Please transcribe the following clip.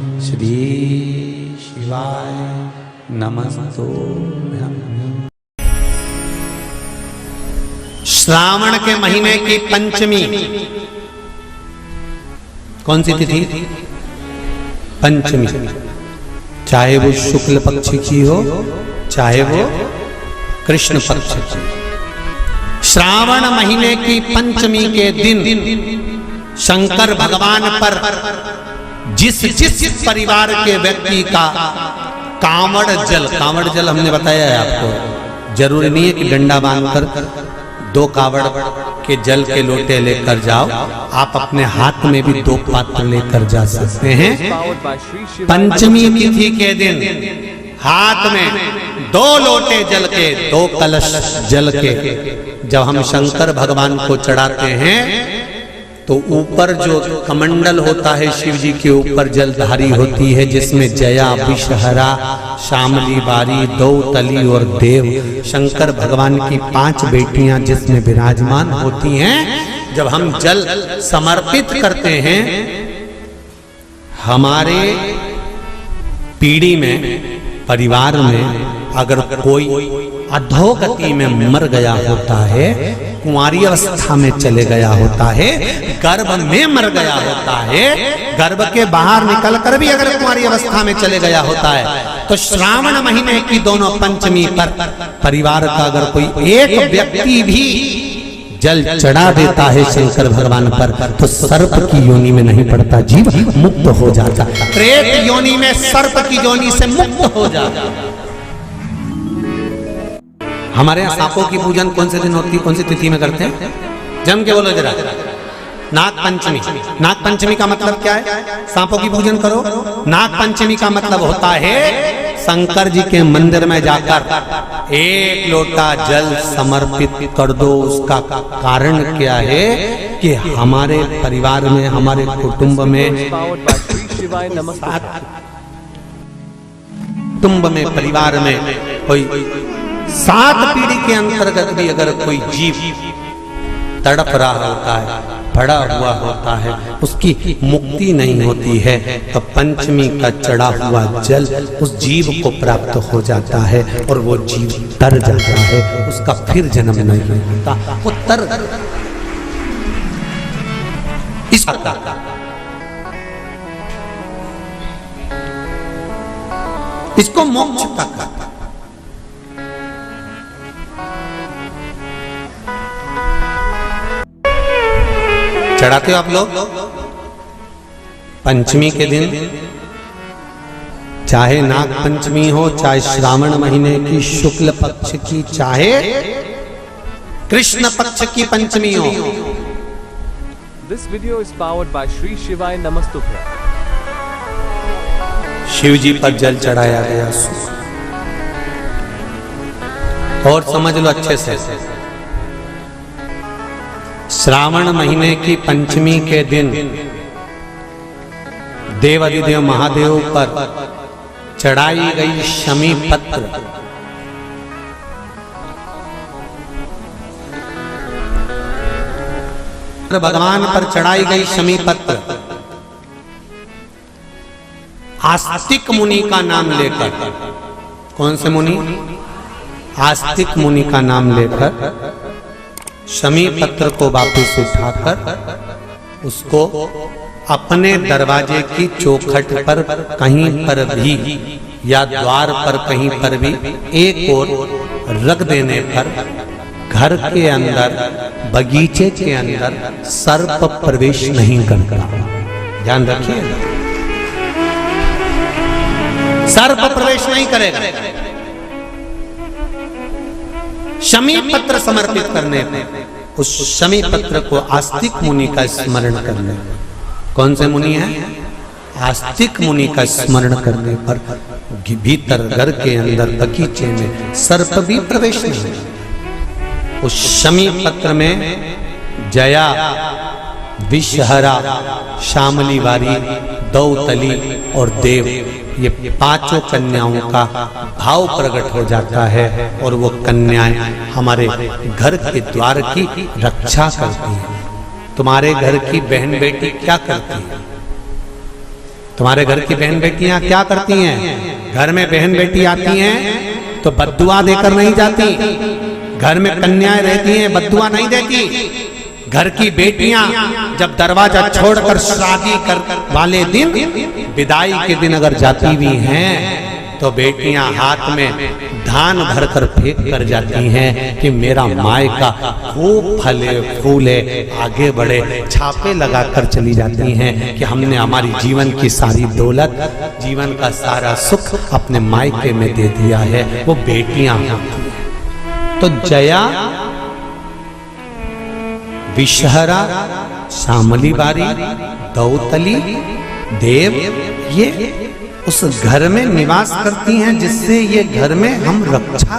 श्री शिवाय नमस्तुभ्यं। श्रावण के महीने की पंचमी कौन सी तिथि? पंचमी। चाहे वो शुक्ल पक्ष की हो चाहे वो कृष्ण पक्ष की। श्रावण महीने की पंचमी के दिन शंकर भगवान पर जिस परिवार के व्यक्ति का कांवड़ जल हमने बताया है आपको, जरूरी नहीं है कि डंडा बांधकर 2 कावड़ के जल के लोटे लेकर जाओ, आप अपने हाथ में भी 2 पात्र लेकर जा सकते हैं। पंचमी तिथि के दिन हाथ में 2 लोटे जल के, 2 कलश जल के जब हम शंकर भगवान को चढ़ाते हैं तो ऊपर जो कमंडल होता है शिव जी के ऊपर जलधारी होती है, जिसमें जया, विषहरा, शामली बारी, दौतली और देव, शंकर भगवान की 5 बेटियां जिसमें विराजमान होती हैं। जब हम जल समर्पित करते हैं, हमारे पीढ़ी में, परिवार में अगर कोई अधोगति में मर गया होता है, कुंवारी अवस्था में चले गया होता है, गर्भ में मर गया होता है, गर्भ के बाहर निकलकर भी अगर कुंवारी अवस्था में चले गया होता है, तो श्रावण महीने की दोनों पंचमी पर परिवार का अगर कोई एक व्यक्ति भी जल चढ़ा देता है शंकर भगवान पर, तो सर्प की योनि में नहीं पड़ता, जीव मुक्त हो जाता, प्रेत योनि में, सर्प की योनि से मुक्त हो जाता। हमारे यहाँ सांपों की पूजन कौन से दिन होती है, कौन सी तिथि में करते हैं? जम के बोलो जरा। नाग पंचमी। नाग पंचमी का मतलब क्या है? सांपों की पूजन करो। नाग पंचमी का मतलब होता है शंकर जी के मंदिर में जाकर 1 लोटा जल समर्पित कर दो। उसका कारण क्या है कि हमारे परिवार में, हमारे कुटुंब में, परिवार में कोई 7 पीढ़ी के अंतर्गत भी अगर कोई जीव तड़प रहा होता है, पड़ा हुआ होता है, उसकी मुक्ति नहीं होती है, तो पंचमी का चढ़ा हुआ जल उस जीव को प्राप्त हो जाता है और वो जीव तर जाता है, उसका फिर जन्म नहीं होता, वो तर इस इसको मोक्ष का चढ़ाते हो आप लोग पंचमी के दिन, चाहे नाग पंचमी हो, चाहे श्रावण महीने की शुक्ल पक्ष की, चाहे कृष्ण पक्ष की पंचमी हो। This video is powered by Shri Shivaya Namastubhyam। Shiv जी पर जल चढ़ाया गया और समझ लो अच्छे से, श्रावण महीने की पंचमी के दिन देवाधिदेव महादेव पर चढ़ाई गई शमी पत्र, भगवान पर चढ़ाई गई शमी पत्र आस्तिक मुनि का नाम लेकर, कौन से मुनि? आस्तिक मुनि का नाम लेकर शमी पत्र को वापस उठाकर उसको अपने दरवाजे की चौखट पर कहीं पर भी या द्वार पर कहीं पर भी एक ओर रख देने पर घर के अंदर, बगीचे के अंदर सर्प प्रवेश नहीं करता। ध्यान रखिए, सर्प प्रवेश नहीं करेगा। शमी पत्र समर्पित करने पर, उस शमी पत्र को आस्तिक मुनि का स्मरण करने पर, कौन से मुनि है? आस्तिक मुनि का स्मरण करने पर भीतर घर के अंदर बगीचे में सर्प भी प्रवेश नहीं। उस शमी पत्र में जया, विषहरा, शामली बारी, दौतली और देव, ये 5 कन्याओं का भाव प्रकट हो जाता है और वो कन्याएं हमारे घर के द्वार की रक्षा करती हैं। तुम्हारे घर की बहन बेटी क्या करती है? तुम्हारे घर की बहन बेटियां क्या करती हैं? घर में बहन बेटी आती हैं तो बद्दुआ देकर नहीं जाती। घर में कन्याएं रहती हैं, बद्दुआ नहीं देती। घर की बेटियां जब दरवाजा छोड़कर शादी कर वाले दिन, विदाई के दिन अगर जाती भी हैं तो बेटियां हाथ में धान भरकर फेंक कर जाती हैं कि मेरा मायका खूब फले फूले आगे बढ़े। छापे लगाकर चली जाती हैं कि हमने हमारी जीवन की सारी दौलत, जीवन का सारा सुख अपने मायके में दे दिया है। वो बेटियां तो जया, विषहरा, शामली बारी, दौतली, देव, ये उस घर में निवास करती हैं जिससे ये घर में हम रक्षा